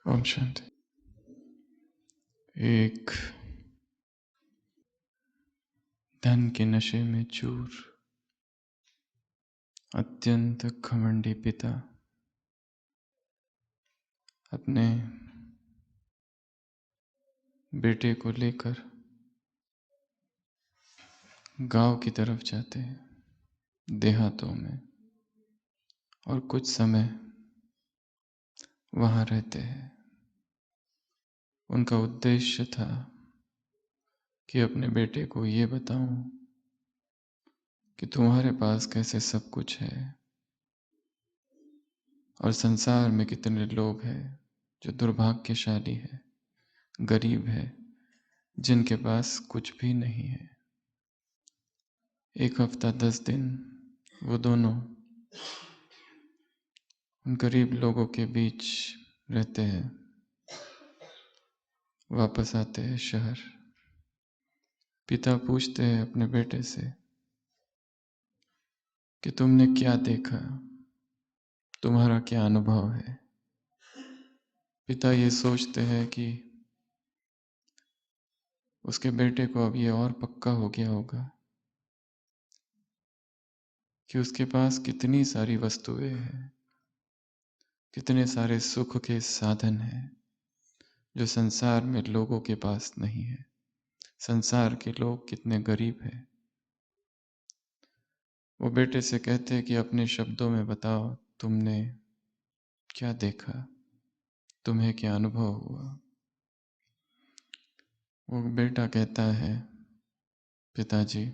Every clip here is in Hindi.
ओम शांति। एक धन के नशे में चूर अत्यंत घमंडी पिता अपने बेटे को लेकर गांव की तरफ जाते हैं, देहातों में, और कुछ समय वहां रहते हैं। उनका उद्देश्य था कि अपने बेटे को ये बताऊं कि तुम्हारे पास कैसे सब कुछ है और संसार में कितने लोग हैं जो दुर्भाग्यशाली है, गरीब है, जिनके पास कुछ भी नहीं है। 1 हफ्ता 10 दिन वो दोनों उन गरीब लोगों के बीच रहते हैं, वापस आते हैं शहर। पिता पूछते हैं अपने बेटे से कि तुमने क्या देखा, तुम्हारा क्या अनुभव है। पिता ये सोचते हैं कि उसके बेटे को अब ये और पक्का हो गया होगा कि उसके पास कितनी सारी वस्तुएं हैं, कितने सारे सुख के साधन हैं जो संसार में लोगों के पास नहीं है। संसार के लोग कितने गरीब हैं। वो बेटे से कहते हैं कि अपने शब्दों में बताओ, तुमने क्या देखा, तुम्हें क्या अनुभव हुआ। वो बेटा कहता है, पिताजी,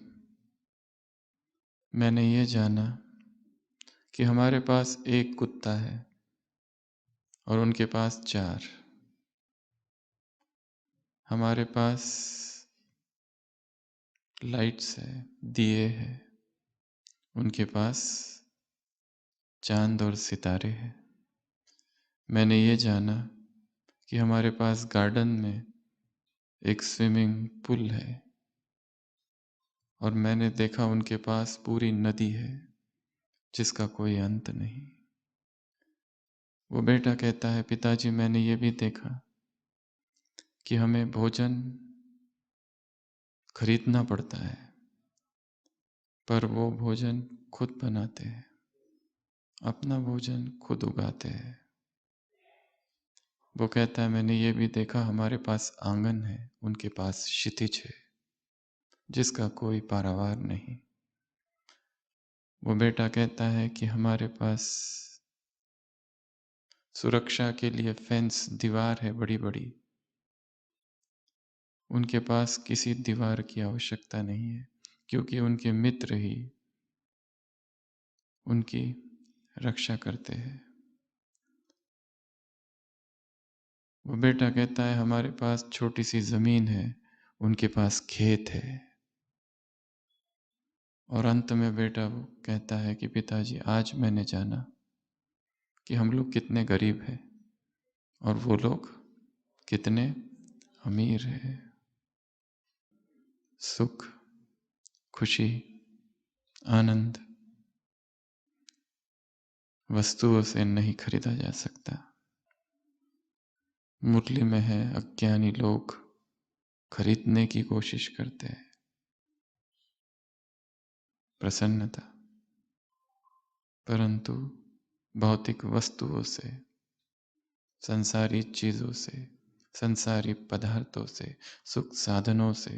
मैंने ये जाना कि हमारे पास एक कुत्ता है और उनके पास 4। हमारे पास लाइट्स है, दिए हैं, उनके पास चांद और सितारे हैं। मैंने ये जाना कि हमारे पास गार्डन में एक स्विमिंग पूल है और मैंने देखा उनके पास पूरी नदी है जिसका कोई अंत नहीं। वो बेटा कहता है, पिताजी, मैंने ये भी देखा कि हमें भोजन खरीदना पड़ता है, पर वो भोजन खुद बनाते हैं, अपना भोजन खुद उगाते हैं। वो कहता है, मैंने ये भी देखा हमारे पास आंगन है, उनके पास क्षितिज है जिसका कोई पारावार नहीं। वो बेटा कहता है कि हमारे पास सुरक्षा के लिए फेंस, दीवार है बड़ी बड़ी, उनके पास किसी दीवार की आवश्यकता नहीं है क्योंकि उनके मित्र ही उनकी रक्षा करते हैं। वो बेटा कहता है, हमारे पास छोटी सी जमीन है, उनके पास खेत है। और अंत में बेटा वो कहता है कि पिताजी, आज मैंने जाना कि हम लोग कितने गरीब हैं और वो लोग कितने अमीर हैं। सुख, खुशी, आनंद वस्तुओं से नहीं खरीदा जा सकता। मुरली में है, अज्ञानी लोग खरीदने की कोशिश करते हैं प्रसन्नता, परंतु भौतिक वस्तुओं से, संसारी चीजों से, संसारी पदार्थों से, सुख साधनों से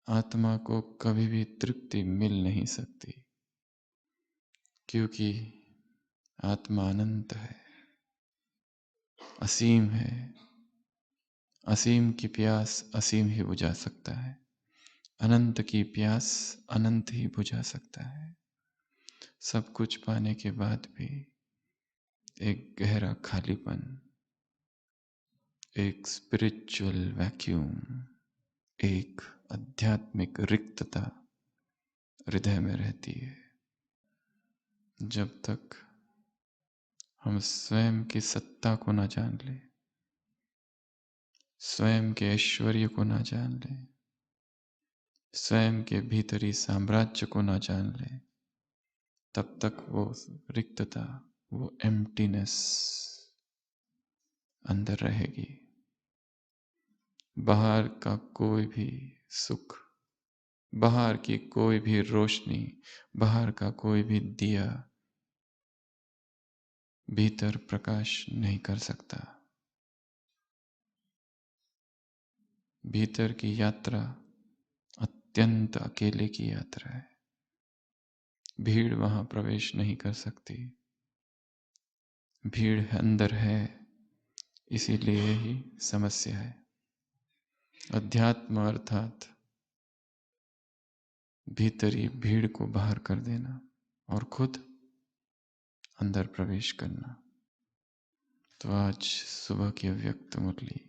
आत्मा को कभी भी तृप्ति मिल नहीं सकती, क्योंकि आत्मा अनंत है, असीम है। असीम की प्यास असीम ही बुझा सकता है, अनंत की प्यास अनंत ही बुझा सकता है। सब कुछ पाने के बाद भी एक गहरा खालीपन, एक स्पिरिचुअल वैक्यूम, एक आध्यात्मिक रिक्तता हृदय में रहती है। जब तक हम स्वयं की सत्ता को ना जान लें, स्वयं के ऐश्वर्य को ना जान लें, स्वयं के भीतरी साम्राज्य को ना जान लें, तब तक वो रिक्तता, वो एम्प्टीनेस अंदर रहेगी। बाहर का कोई भी सुख, बाहर की कोई भी रोशनी, बाहर का कोई भी दिया भीतर प्रकाश नहीं कर सकता। भीतर की यात्रा अत्यंत अकेले की यात्रा है। भीड़ वहां प्रवेश नहीं कर सकती। भीड़ अंदर है, इसीलिए ही समस्या है। अध्यात्म अर्थात भीतरी भीड़ को बाहर कर देना और खुद अंदर प्रवेश करना। तो आज सुबह की अव्यक्त मुरली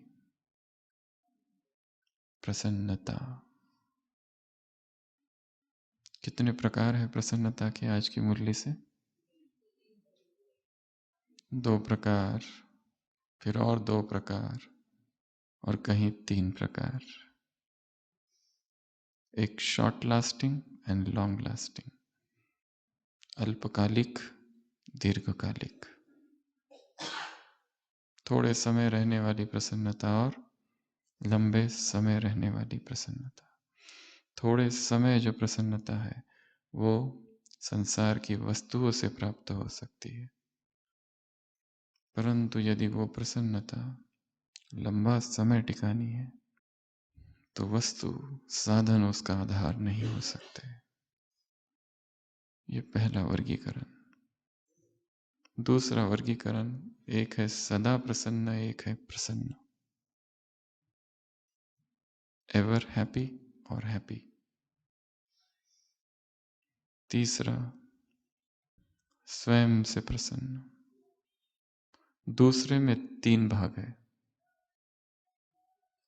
प्रसन्नता। कितने प्रकार है प्रसन्नता के आज की मुरली से? 2 प्रकार, फिर और 2 प्रकार, और कहीं 3 प्रकार। एक short lasting and long lasting, अल्पकालिक, दीर्घकालिक। थोड़े समय रहने वाली प्रसन्नता और लंबे समय रहने वाली प्रसन्नता। थोड़े समय जो प्रसन्नता है वो संसार की वस्तुओं से प्राप्त हो सकती है, परंतु यदि वो प्रसन्नता लंबा समय टिकानी है तो वस्तु, साधन उसका आधार नहीं हो सकते। ये पहला वर्गीकरण। दूसरा वर्गीकरण, एक है सदा प्रसन्न, एक है प्रसन्न, एवर हैप्पी और हैप्पी। तीसरा स्वयं से प्रसन्न। दूसरे में 3 भाग है।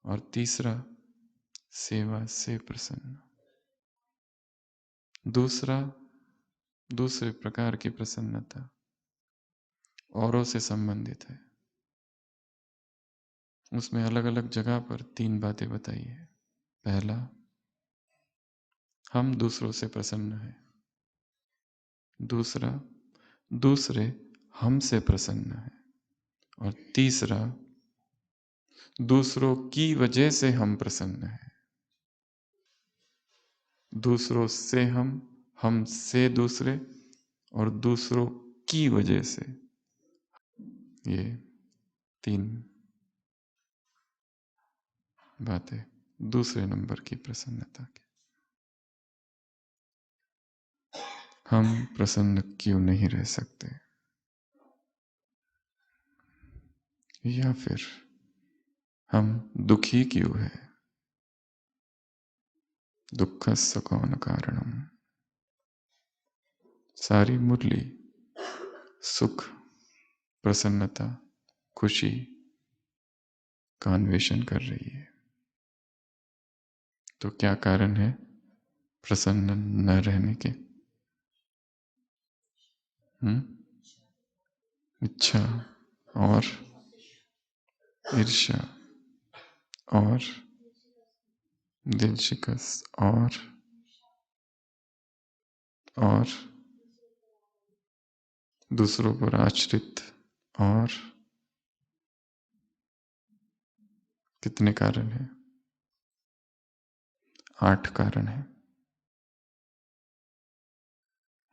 और तीसरा सेवा से प्रसन्न। दूसरे प्रकार की प्रसन्नता औरों से संबंधित है। उसमें अलग अलग जगह पर 3 बातें बताई है। पहला, हम दूसरों से प्रसन्न हैं। दूसरा, दूसरे हमसे प्रसन्न हैं। और तीसरा, दूसरों की वजह से हम प्रसन्न हैं। दूसरों से हम से दूसरे, और दूसरों की वजह से। ये 3 बातें दूसरे नंबर की प्रसन्नता की। हम प्रसन्न क्यों नहीं रह सकते? या फिर हम दुखी क्यों है? दुःखस्य कौन कारणम। सारी मुरली सुख, प्रसन्नता, खुशी का अन्वेषण कर रही है। तो क्या कारण है प्रसन्न न रहने के? इच्छा और ईर्ष्या और दिल शिकस्त और दूसरों पर आश्रित। और कितने कारण हैं? 8 कारण हैं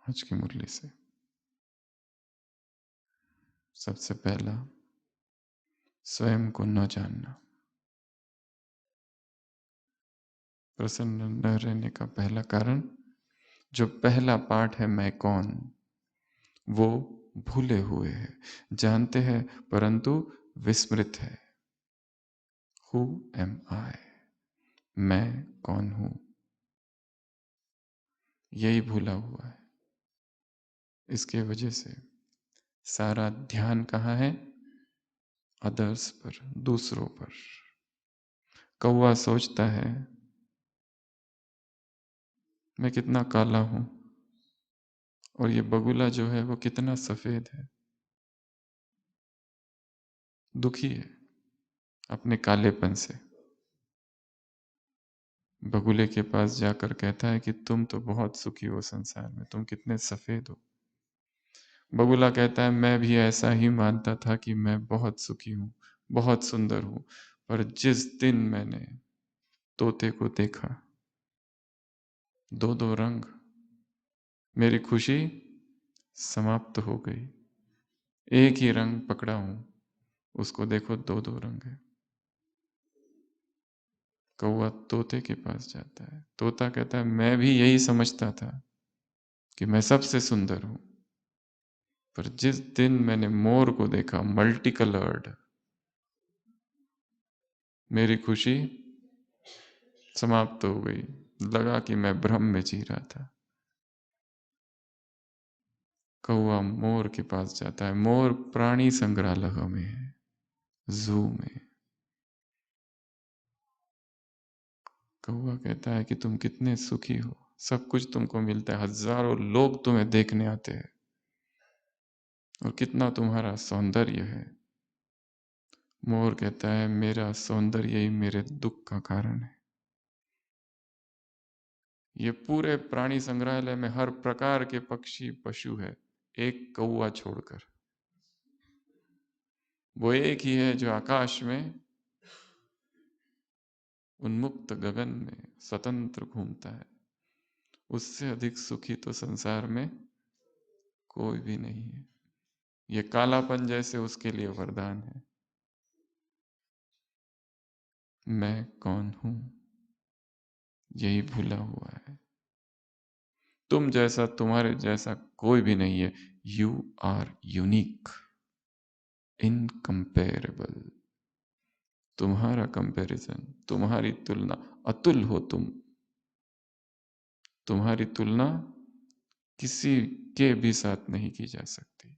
आज की मुरली से। सबसे पहला, स्वयं को न जानना। प्रसन्न न रहने का पहला कारण, जो पहला पाठ है मैं कौन, वो भूले हुए है। जानते हैं परंतु विस्मृत है। Who am I? मैं कौन हूं, यही भूला हुआ है। इसके वजह से सारा ध्यान कहाँ है? अदर्स पर, दूसरों पर। कौवा सोचता है मैं कितना काला हूं, और ये बगुला जो है वो कितना सफेद है। दुखी है अपने कालेपन से। बगुले के पास जाकर कहता है कि तुम तो बहुत सुखी हो संसार में, तुम कितने सफेद हो। बगुला कहता है मैं भी ऐसा ही मानता था कि मैं बहुत सुखी हूं, बहुत सुंदर हूँ। पर जिस दिन मैंने तोते को देखा, दो दो रंग, मेरी खुशी समाप्त हो गई। एक ही रंग पकड़ा हूँ, उसको देखो दो दो रंग है। कौवा तोते के पास जाता है, तोता कहता है मैं भी यही समझता था कि मैं सबसे सुंदर हूं, पर जिस दिन मैंने मोर को देखा मल्टी कलर्ड, मेरी खुशी समाप्त हो गई। लगा कि मैं भ्रम में जी रहा था। कौवा मोर के पास जाता है। मोर प्राणी संग्रहालय में है, जू में। कौवा कहता है कि तुम कितने सुखी हो, सब कुछ तुमको मिलता है, हजारों लोग तुम्हें देखने आते हैं, और कितना तुम्हारा सौंदर्य है। मोर कहता है मेरा सौंदर्य ही मेरे दुख का कारण है। ये पूरे प्राणी संग्रहालय में हर प्रकार के पक्षी पशु है, एक कौवा छोड़कर। वो एक ही है जो आकाश में उन्मुक्त गगन में स्वतंत्र घूमता है। उससे अधिक सुखी तो संसार में कोई भी नहीं है। ये कालापन जैसे उसके लिए वरदान है। मैं कौन हूं, यही भूला हुआ है। तुम जैसा, तुम्हारे जैसा कोई भी नहीं है। You are unique, incomparable. तुम्हारा कंपैरिजन, तुम्हारी तुलना, अतुल हो तुम। तुम्हारी तुलना किसी के भी साथ नहीं की जा सकती।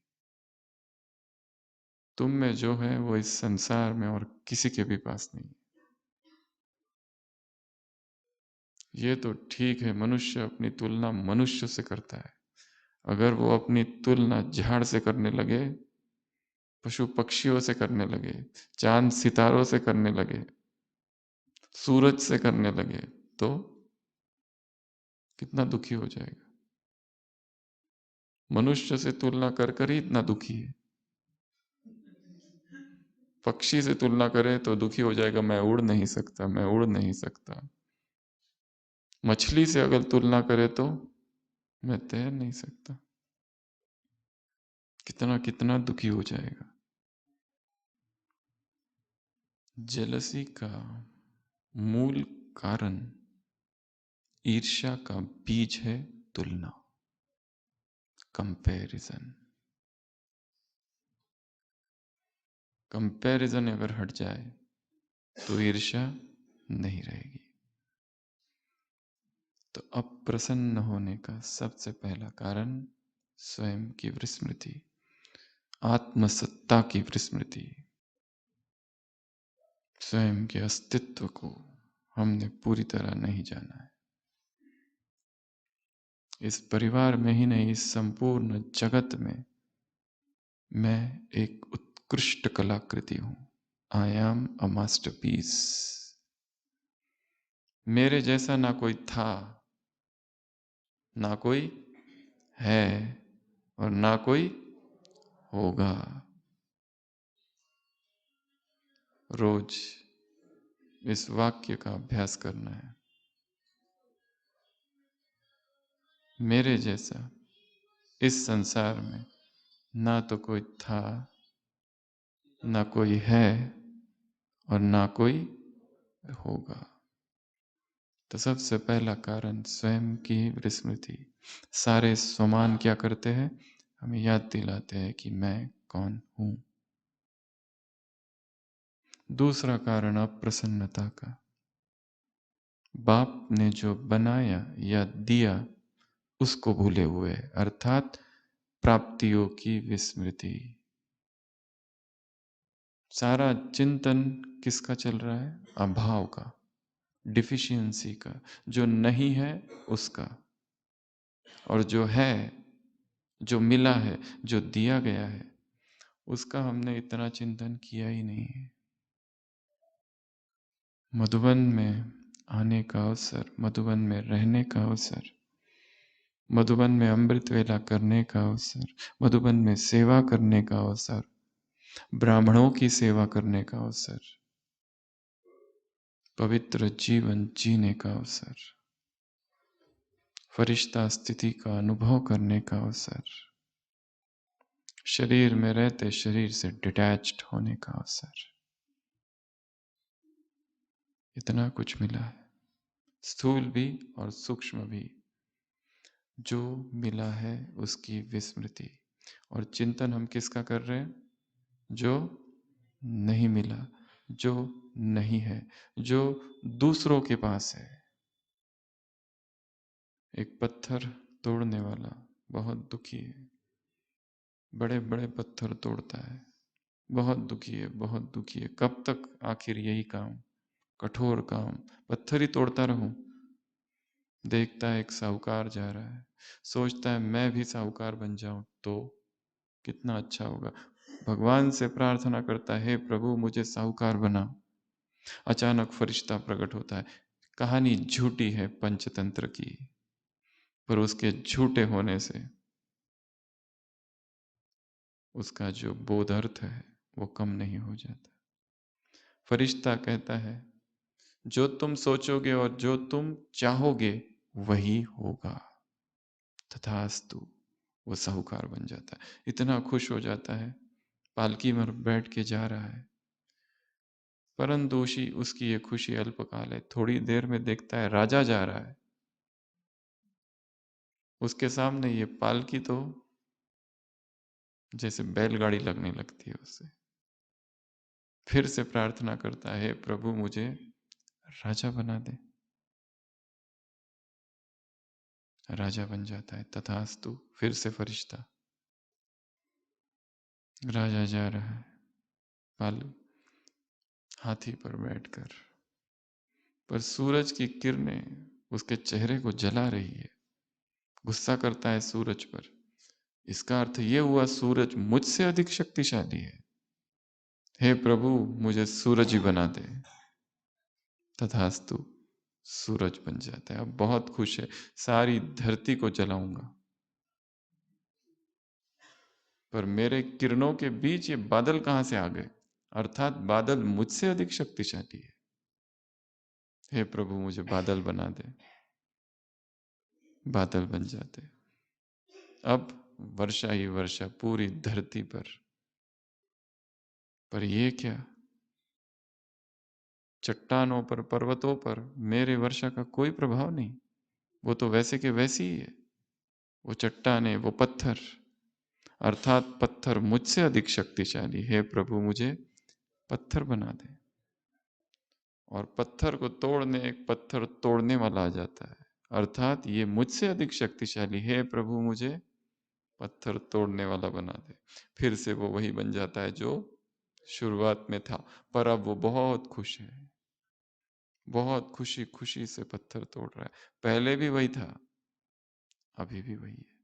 तुम में जो है वो इस संसार में और किसी के भी पास नहीं। ये तो ठीक है, मनुष्य अपनी तुलना मनुष्य से करता है। अगर वो अपनी तुलना झाड़ से करने लगे, पशु पक्षियों से करने लगे, चांद सितारों से करने लगे, सूरज से करने लगे, तो कितना दुखी हो जाएगा। मनुष्य से तुलना कर कर ही इतना दुखी है। पक्षी से तुलना करे तो दुखी हो जाएगा, मैं उड़ नहीं सकता, मैं उड़ नहीं सकता। मछली से अगर तुलना करे तो मैं तैर नहीं सकता। कितना कितना दुखी हो जाएगा। जेलसी का मूल कारण ईर्ष्या का बीज है तुलना, कंपैरिजन। कंपैरिजन अगर हट जाए तो ईर्ष्या नहीं रहेगी। तो अप्रसन्न होने का सबसे पहला कारण स्वयं की विस्मृति, आत्मसत्ता की विस्मृति। स्वयं के अस्तित्व को हमने पूरी तरह नहीं जाना है। इस परिवार में ही नहीं, इस संपूर्ण जगत में मैं एक उत्कृष्ट कलाकृति हूं। I am a masterpiece. मेरे जैसा ना कोई था, ना कोई है, और ना कोई होगा। रोज इस वाक्य का अभ्यास करना है। मेरे जैसा इस संसार में ना तो कोई था, ना कोई है, और ना कोई होगा। तो सबसे पहला कारण स्वयं की विस्मृति। सारे स्वमान क्या करते हैं, हमें याद दिलाते हैं कि मैं कौन हूं। दूसरा कारण अप्रसन्नता का। बाप ने जो बनाया या दिया उसको भूले हुए, अर्थात प्राप्तियों की विस्मृति। सारा चिंतन किसका चल रहा है, अभाव का, डिफिशियंसी का। जो नहीं है उसका, और जो है, जो मिला है, जो दिया गया है, उसका हमने इतना चिंतन किया ही नहीं है। मधुबन में आने का अवसर, मधुबन में रहने का अवसर, मधुबन में अमृत वेला करने का अवसर, मधुबन में सेवा करने का अवसर, ब्राह्मणों की सेवा करने का अवसर, पवित्र जीवन जीने का अवसर, फरिश्ता स्थिति का अनुभव करने का अवसर, शरीर में रहते शरीर से डिटैच्ड होने का अवसर। इतना कुछ मिला है, स्थूल भी और सूक्ष्म भी। जो मिला है उसकी विस्मृति। और चिंतन हम किसका कर रहे हैं? जो नहीं मिला, जो नहीं है, जो दूसरों के पास है। एक पत्थर तोड़ने वाला बहुत दुखी है, बड़े बड़े पत्थर तोड़ता है, बहुत दुखी है, बहुत दुखी है। कब तक आखिर यही काम, कठोर काम, पत्थर ही तोड़ता रहूं? देखता है एक साहूकार जा रहा है, सोचता है मैं भी साहूकार बन जाऊं तो कितना अच्छा होगा। भगवान से प्रार्थना करता है, हे प्रभु मुझे साहूकार बना। अचानक फरिश्ता प्रकट होता है। कहानी झूठी है पंचतंत्र की, पर उसके झूठे होने से उसका जो बोधर्थ है वो कम नहीं हो जाता। फरिश्ता कहता है, जो तुम सोचोगे और जो तुम चाहोगे वही होगा। तथास्तु। वो साहूकार बन जाता है, इतना खुश हो जाता है, पालकी में बैठ के जा रहा है। परम दोषी उसकी ये खुशी अल्पकाल है। थोड़ी देर में देखता है राजा जा रहा है, उसके सामने ये पालकी तो जैसे बैलगाड़ी लगने लगती है उससे। फिर से प्रार्थना करता है, प्रभु मुझे राजा बना दे। राजा बन जाता है। तथास्तु। फिर से फरिश्ता। राजा जा रहा है, पाल हाथी पर बैठकर, पर सूरज की किरणें उसके चेहरे को जला रही है। गुस्सा करता है सूरज पर। इसका अर्थ ये हुआ सूरज मुझसे अधिक शक्तिशाली है। हे प्रभु मुझे सूरज ही बना दे। तथास्तु। सूरज बन जाता है। अब बहुत खुश है, सारी धरती को जलाऊंगा। पर मेरे किरणों के बीच ये बादल कहां से आ गए? अर्थात बादल मुझसे अधिक शक्तिशाली है। हे प्रभु मुझे बादल बना दे। बादल बन जाते। अब वर्षा ही वर्षा पूरी धरती पर ये क्या? चट्टानों पर, पर्वतों पर मेरे वर्षा का कोई प्रभाव नहीं। वो तो वैसे के वैसी ही है। वो चट्टाने, वो पत्थर, अर्थात पत्थर मुझसे अधिक शक्तिशाली। हे प्रभु मुझे पत्थर बना दे। और पत्थर को तोड़ने एक पत्थर तोड़ने वाला आ जाता है, अर्थात ये मुझसे अधिक शक्तिशाली। हे प्रभु मुझे पत्थर तोड़ने वाला बना दे। फिर से वो वही बन जाता है जो शुरुआत में था। पर अब वो बहुत खुश है, बहुत खुशी खुशी से पत्थर तोड़ रहा है। पहले भी वही था, अभी भी वही है।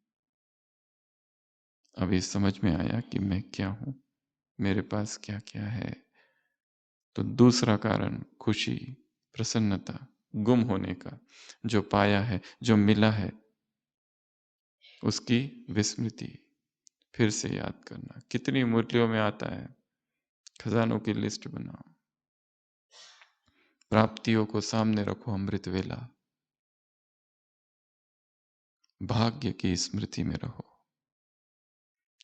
अभी समझ में आया कि मैं क्या हूं, मेरे पास क्या क्या है। तो दूसरा कारण खुशी, प्रसन्नता, गुम होने का, जो पाया है, जो मिला है, उसकी विस्मृति, फिर से याद करना। कितनी मूर्तियों में आता है, खजानों की लिस्ट बनाओ, प्राप्तियों को सामने रखो, अमृत वेला, भाग्य की स्मृति में रहो।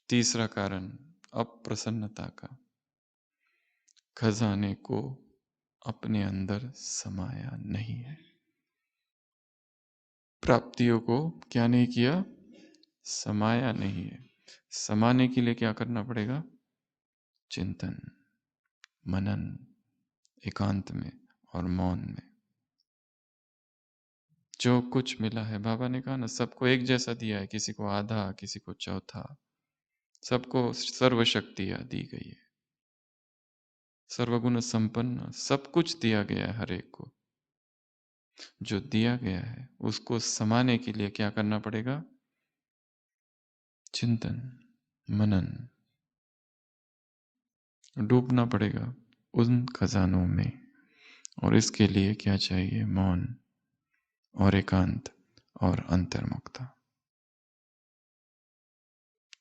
तीसरा कारण अप्रसन्नता का, खजाने को अपने अंदर समाया नहीं है। प्राप्तियों को क्या नहीं किया? समाया नहीं है। समाने के लिए क्या करना पड़ेगा? चिंतन, मनन, एकांत में और मौन में। जो कुछ मिला है, बाबा ने कहा ना, सबको एक जैसा दिया है, किसी को आधा, किसी को चौथा, सबको सर्वशक्तियां दी गई है, सर्वगुण संपन्न, सब कुछ दिया गया है हर एक को। जो दिया गया है उसको समाने के लिए क्या करना पड़ेगा? चिंतन, मनन, डूबना पड़ेगा उन खजानों में। और इसके लिए क्या चाहिए? मौन और एकांत और अंतर्मुखता।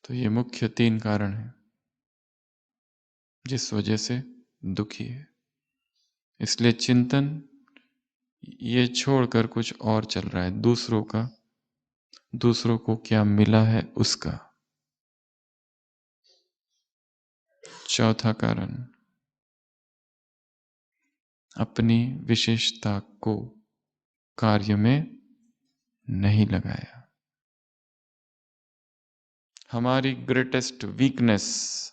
तो ये मुख्य तीन कारण हैं। जिस वजह से दुखी है। इसलिए चिंतन ये छोड़कर कुछ और चल रहा है, दूसरों को क्या मिला है उसका। चौथा कारण, अपनी विशेषता को कार्य में नहीं लगाया। हमारी ग्रेटेस्ट वीकनेस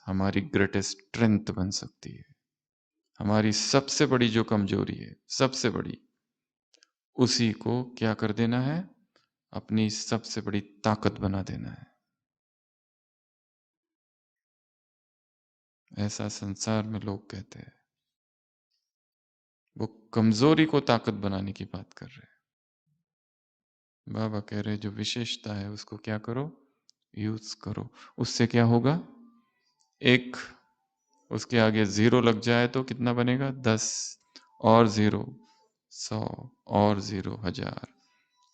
हमारी ग्रेटेस्ट स्ट्रेंथ बन सकती है। हमारी सबसे बड़ी जो कमजोरी है, सबसे बड़ी, उसी को क्या कर देना है, अपनी सबसे बड़ी ताकत बना देना है। ऐसा संसार में लोग कहते हैं। वो कमजोरी को ताकत बनाने की बात कर रहे हैं। बाबा कह रहे जो विशेषता है उसको क्या करो, यूज करो। उससे क्या होगा, एक उसके आगे जीरो लग जाए तो कितना बनेगा, 10 और जीरो 100 और जीरो 1000,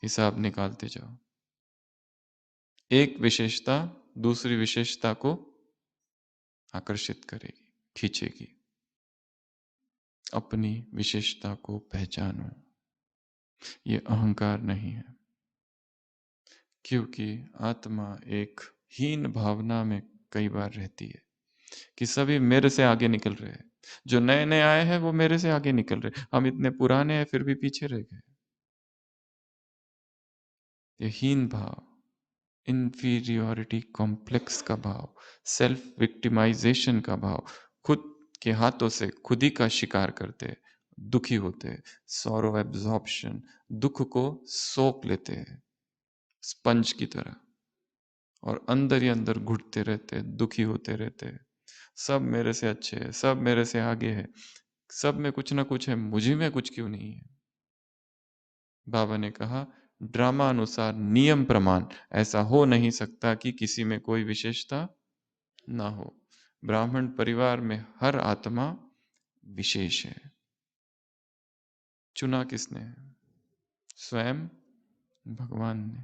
हिसाब निकालते जाओ। एक विशेषता दूसरी विशेषता को आकर्षित करेगी, खींचेगी। अपनी विशेषता को पहचानो। ये अहंकार नहीं है, क्योंकि आत्मा एक हीन भावना में कई बार रहती है कि सभी मेरे से आगे निकल रहे हैं। जो नए नए आए हैं वो मेरे से आगे निकल रहे, हम इतने पुराने हैं फिर भी पीछे रह गए। ये हीन भाव, इंफीरियोरिटी कॉम्प्लेक्स का भाव, सेल्फ विक्टिमाइजेशन का भाव, खुद के हाथों से खुद ही का शिकार करते, दुखी होते, सॉरो एब्जॉर्प्शन, दुख को सोख लेते हैं स्पंज की तरह, और अंदर ही अंदर घुटते रहते, दुखी होते रहते। सब मेरे से अच्छे है, सब मेरे से आगे है, सब में कुछ ना कुछ है, मुझे में कुछ क्यों नहीं है। बाबा ने कहा ड्रामा अनुसार नियम प्रमाण ऐसा हो नहीं सकता कि किसी में कोई विशेषता ना हो। ब्राह्मण परिवार में हर आत्मा विशेष है। चुना किसने है, स्वयं भगवान ने।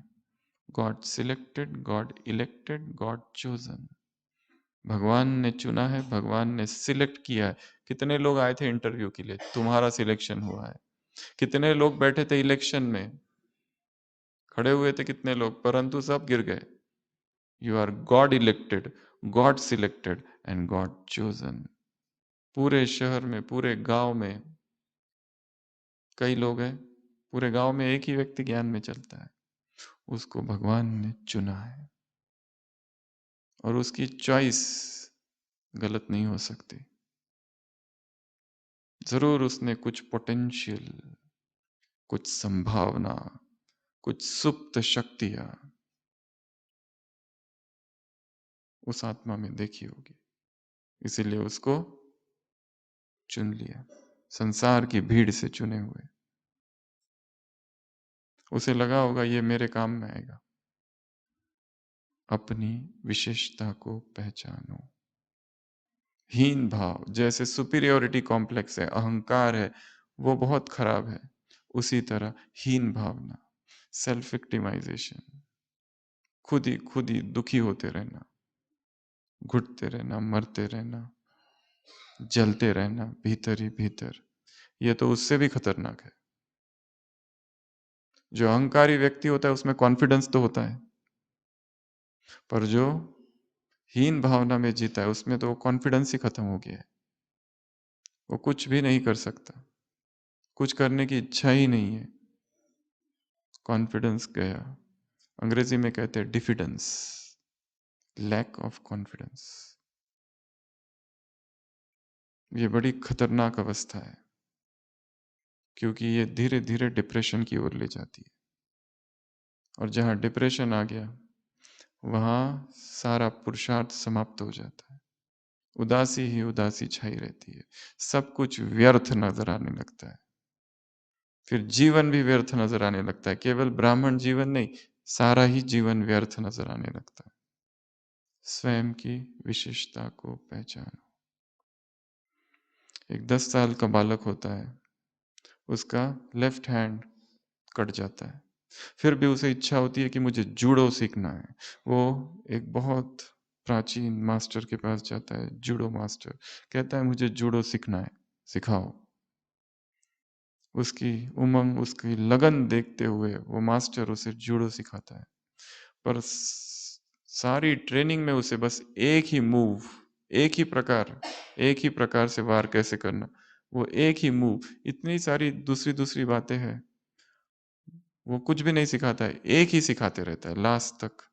God selected, God elected, God chosen. भगवान ने चुना है, भगवान ने सिलेक्ट किया है। कितने लोग आए थे इंटरव्यू के लिए, तुम्हारा सिलेक्शन हुआ है। कितने लोग बैठे थे इलेक्शन में, खड़े हुए थे कितने लोग, परंतु सब गिर गए। You are God elected, God selected and God chosen. पूरे शहर में, पूरे गांव में कई लोग हैं, पूरे गांव में एक ही व्यक्ति ज्ञान में चलता है, उसको भगवान ने चुना है। और उसकी चॉइस गलत नहीं हो सकती। जरूर उसने कुछ पोटेंशियल, कुछ संभावना, कुछ सुप्त शक्तियां उस आत्मा में देखी होगी, इसीलिए उसको चुन लिया। संसार की भीड़ से चुने हुए, उसे लगा होगा ये मेरे काम में आएगा। अपनी विशेषता को पहचानो। हीन भाव, जैसे सुपीरियोरिटी कॉम्प्लेक्स है, अहंकार है, वो बहुत खराब है। उसी तरह हीन भावना, सेल्फ विक्टिमाइजेशन, खुद ही दुखी होते रहना, घुटते रहना, मरते रहना, जलते रहना भीतर ही भीतर, ये तो उससे भी खतरनाक है। जो अहंकारी व्यक्ति होता है उसमें कॉन्फिडेंस तो होता है, पर जो हीन भावना में जीता है उसमें तो कॉन्फिडेंस ही खत्म हो गया है। वो कुछ भी नहीं कर सकता, कुछ करने की इच्छा ही नहीं है, कॉन्फिडेंस गया। अंग्रेजी में कहते हैं डिफिडेंस, लैक ऑफ कॉन्फिडेंस। ये बड़ी खतरनाक अवस्था है, क्योंकि ये धीरे धीरे डिप्रेशन की ओर ले जाती है। और जहां डिप्रेशन आ गया वहां सारा पुरुषार्थ समाप्त हो जाता है। उदासी ही उदासी छाई रहती है, सब कुछ व्यर्थ नजर आने लगता है। फिर जीवन भी व्यर्थ नजर आने लगता है, केवल ब्राह्मण जीवन नहीं, सारा ही जीवन व्यर्थ नजर आने लगता है। स्वयं की विशेषता को पहचानो। एक 10 साल का बालक होता है, उसका लेफ्ट हैंड कट जाता है, फिर भी उसे इच्छा होती है कि मुझे जूडो सीखना है। वो एक बहुत प्राचीन मास्टर के पास जाता है, जूडो मास्टर, कहता है मुझे जूडो सीखना है, सिखाओ। उसकी उमंग, उसकी लगन देखते हुए वो मास्टर उसे जूडो सिखाता है, पर सारी ट्रेनिंग में उसे बस एक ही मूव, एक ही प्रकार से वार कैसे करना, वो एक ही मूव, इतनी सारी दूसरी दूसरी बातें हैं, वो कुछ भी नहीं सिखाता है, एक ही सिखाते रहता है लास्ट तक।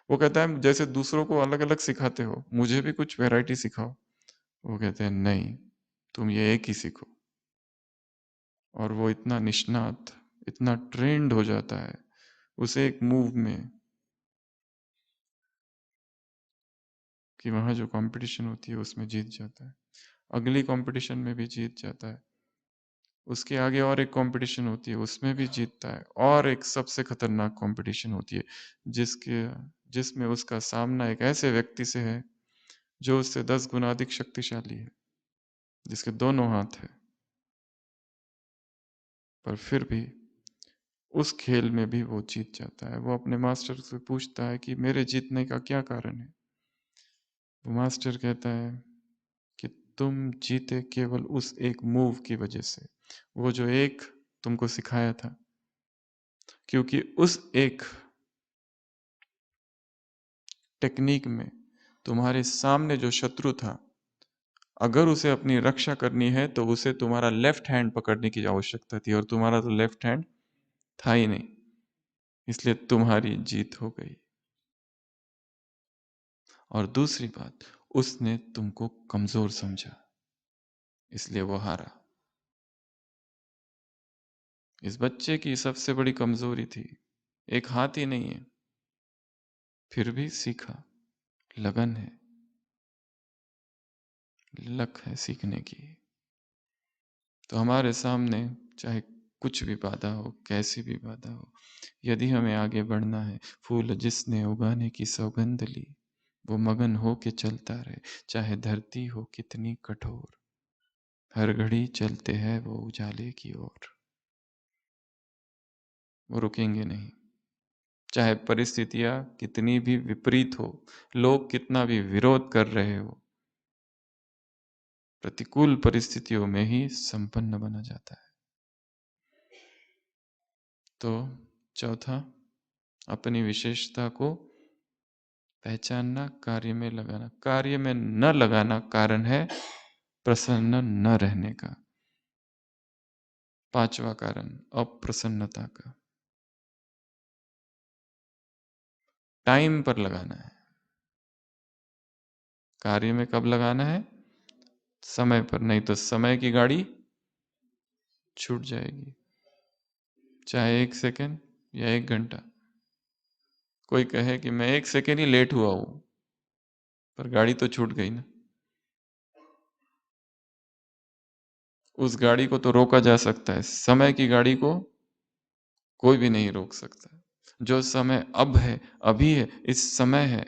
वो कहता है जैसे दूसरों को अलग अलग सिखाते हो, मुझे भी कुछ वैरायटी सिखाओ। वो कहते हैं नहीं, तुम ये एक ही सीखो। और वो इतना निष्णात, इतना ट्रेंड हो जाता है उसे एक मूव में, कि वहाँ जो कंपटीशन होती है उसमें जीत जाता है, अगली कंपटीशन में भी जीत जाता है, उसके आगे और एक कंपटीशन होती है उसमें भी जीतता है, और एक सबसे खतरनाक कंपटीशन होती है जिसमें उसका सामना एक ऐसे व्यक्ति से है जो उससे 10 गुना अधिक शक्तिशाली है, जिसके दोनों हाथ हैं, पर फिर भी उस खेल में भी वो जीत जाता है। वो अपने मास्टर से पूछता है कि मेरे जीतने का क्या कारण है। वो मास्टर कहता है कि तुम जीते केवल उस एक मूव की वजह से, वो जो एक तुमको सिखाया था, क्योंकि उस एक टेक्निक में तुम्हारे सामने जो शत्रु था, अगर उसे अपनी रक्षा करनी है तो उसे तुम्हारा लेफ्ट हैंड पकड़ने की आवश्यकता थी, और तुम्हारा तो लेफ्ट हैंड था ही नहीं, इसलिए तुम्हारी जीत हो गई। और दूसरी बात, उसने तुमको कमजोर समझा, इसलिए वो हारा। इस बच्चे की सबसे बड़ी कमजोरी थी एक हाथ ही नहीं है, फिर भी सीखा, लगन है, लक है सीखने की। तो हमारे सामने चाहे कुछ भी बाधा हो, कैसी भी बाधा हो, यदि हमें आगे बढ़ना है, फूल जिसने उगाने की सौगंध ली, वो मगन हो के चलता रहे, चाहे धरती हो कितनी कठोर, हर घड़ी चलते हैं वो उजाले की ओर। वो रुकेंगे नहीं, चाहे परिस्थितियां कितनी भी विपरीत हो, लोग कितना भी विरोध कर रहे हो, प्रतिकूल परिस्थितियों में ही संपन्न बना जाता है। तो चौथा, अपनी विशेषता को पहचानना, कार्य में लगाना। कार्य में न लगाना कारण है प्रसन्न न रहने का। पांचवा कारण, अप्रसन्नता का। टाइम पर लगाना है। कार्य में कब लगाना है? समय पर, नहीं तो समय की गाड़ी छूट जाएगी, चाहे 1 सेकंड या 1 घंटा। कोई कहे कि मैं 1 सेकंड ही लेट हुआ हूं, पर गाड़ी तो छूट गई ना। उस गाड़ी को तो रोका जा सकता है, समय की गाड़ी को कोई भी नहीं रोक सकता। जो समय अब है, अभी है, इस समय है,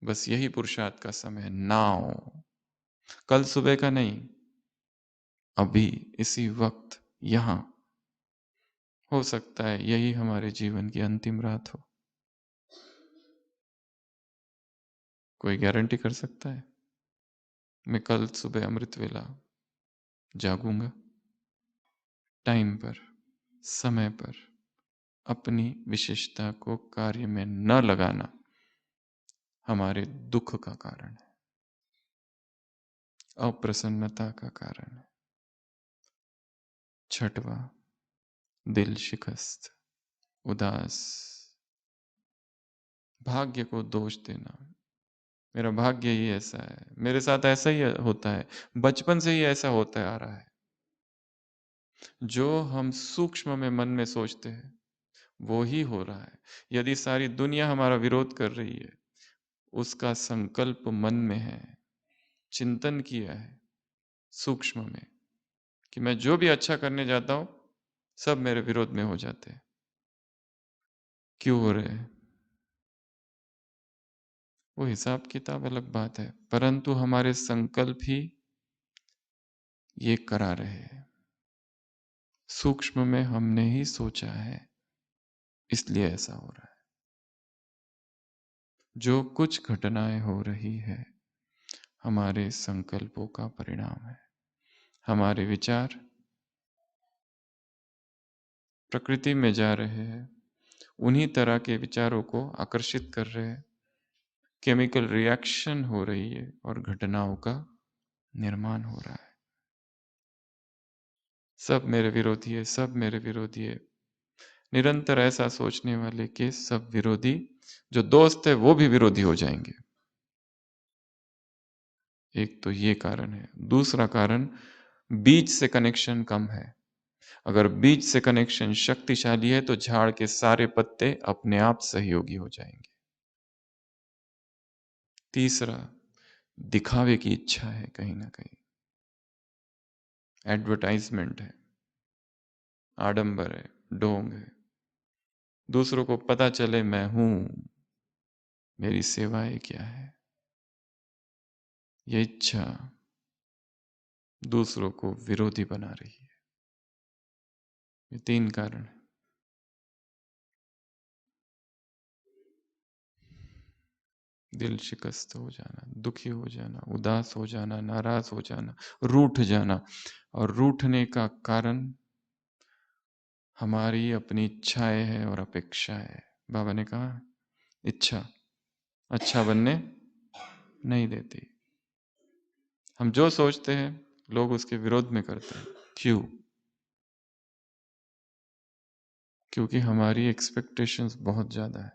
बस यही पुरुषार्थ का समय है। नाउ, कल सुबह का नहीं, अभी इसी वक्त यहां। हो सकता है यही हमारे जीवन की अंतिम रात हो। कोई गारंटी कर सकता है? मैं कल सुबह अमृत वेला जागूंगा? टाइम पर, समय पर अपनी विशेषता को कार्य में न लगाना हमारे दुख का कारण है, अप्रसन्नता का कारण है। छठवा, दिल शिकस्त, उदास, भाग्य को दोष देना। मेरा भाग्य ही ऐसा है, मेरे साथ ऐसा ही होता है, बचपन से ही ऐसा होता आ रहा है। जो हम सूक्ष्म में मन में सोचते हैं वो ही हो रहा है। यदि सारी दुनिया हमारा विरोध कर रही है, उसका संकल्प मन में है, चिंतन किया है सूक्ष्म में, कि मैं जो भी अच्छा करने जाता हूं सब मेरे विरोध में हो जाते हैं। क्यों हो रहे हैं? वो हिसाब किताब अलग बात है, परंतु हमारे संकल्प ही ये करा रहे हैं। सूक्ष्म में हमने ही सोचा है, इसलिए ऐसा हो रहा है। जो कुछ घटनाएं हो रही है हमारे संकल्पों का परिणाम है। हमारे विचार प्रकृति में जा रहे हैं, उन्हीं तरह के विचारों को आकर्षित कर रहे हैं। केमिकल रिएक्शन हो रही है और घटनाओं का निर्माण हो रहा है। सब मेरे विरोधी है, सब मेरे विरोधी है। निरंतर ऐसा सोचने वाले के सब विरोधी, जो दोस्त है वो भी विरोधी हो जाएंगे। एक तो ये कारण है। दूसरा कारण, बीज से कनेक्शन कम है। अगर बीज से कनेक्शन शक्तिशाली है तो झाड़ के सारे पत्ते अपने आप सहयोगी हो जाएंगे। तीसरा, दिखावे की इच्छा है, कहीं ना कहीं एडवर्टाइजमेंट है, आडंबर है, ढोंग है। दूसरों को पता चले मैं हूं, मेरी सेवाएं क्या है। ये इच्छा दूसरों को विरोधी बना रही है। ये तीन कारण है। दिल शिकस्त हो जाना, दुखी हो जाना, उदास हो जाना, नाराज हो जाना, रूठ जाना। और रूठने का कारण हमारी अपनी इच्छाएं है और अपेक्षाएं है। बाबा ने कहा इच्छा अच्छा बनने नहीं देती। हम जो सोचते हैं लोग उसके विरोध में करते हैं। क्यों? क्योंकि हमारी एक्सपेक्टेशंस बहुत ज्यादा है।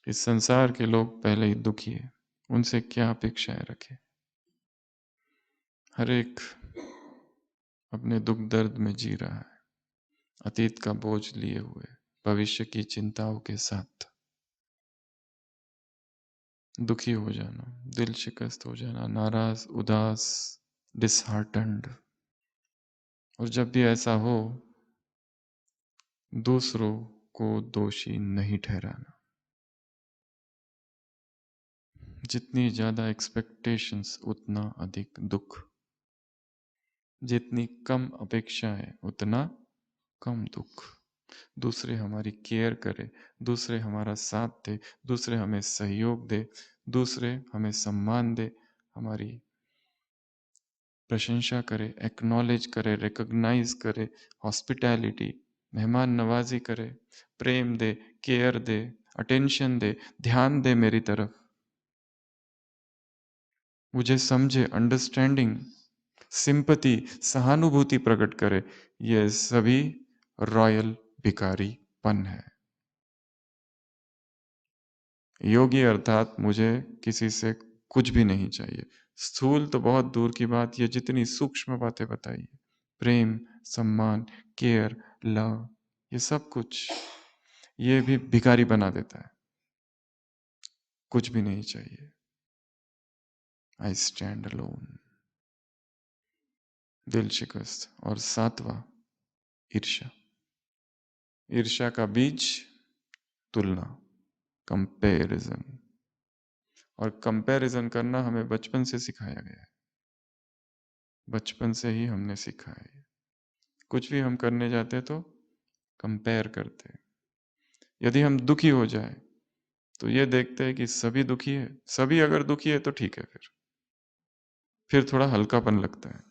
इस संसार के लोग पहले ही दुखी है, उनसे क्या अपेक्षाएं रखें। हर एक अपने दुख दर्द में जी रहा है, अतीत का बोझ लिए हुए, भविष्य की चिंताओं के साथ। दुखी हो जाना, दिल शिकस्त हो जाना, नाराज, उदास, डिसहार्टन्ड। और जब भी ऐसा हो, दूसरों को दोषी नहीं ठहराना। जितनी ज्यादा एक्सपेक्टेशंस उतना अधिक दुख, जितनी कम अपेक्षाएं उतना कम दुख। दूसरे हमारी केयर करे, दूसरे हमारा साथ दे, दूसरे हमें सहयोग दे, दूसरे हमें सम्मान दे, हमारी प्रशंसा करे, एक्नॉलेज करे, रिकॉग्नाइज करे, हॉस्पिटैलिटी, मेहमान नवाजी करे, प्रेम दे, केयर दे, अटेंशन दे, ध्यान दे मेरी तरफ, मुझे समझे, अंडरस्टैंडिंग, सिंपति, सहानुभूति प्रकट करे। ये सभी रॉयल भिखारीपन है। योगी अर्थात मुझे किसी से कुछ भी नहीं चाहिए। स्थूल तो बहुत दूर की बात, ये जितनी सूक्ष्म बातें बताई, प्रेम, सम्मान, केयर, लव, ये सब कुछ, ये भी भिखारी बना देता है। कुछ भी नहीं चाहिए। I stand alone. दिल शिकस्त। और सातवां, ईर्ष्या। ईर्ष्या का बीज तुलना, कंपैरिजन। और कंपैरिजन करना हमें बचपन से सिखाया गया है। बचपन से ही हमने सीखा है। कुछ भी हम करने जाते तो कंपेयर करते। यदि हम दुखी हो जाए तो ये देखते हैं कि सभी दुखी है, सभी अगर दुखी है तो ठीक है, फिर थोड़ा हल्कापन लगता है।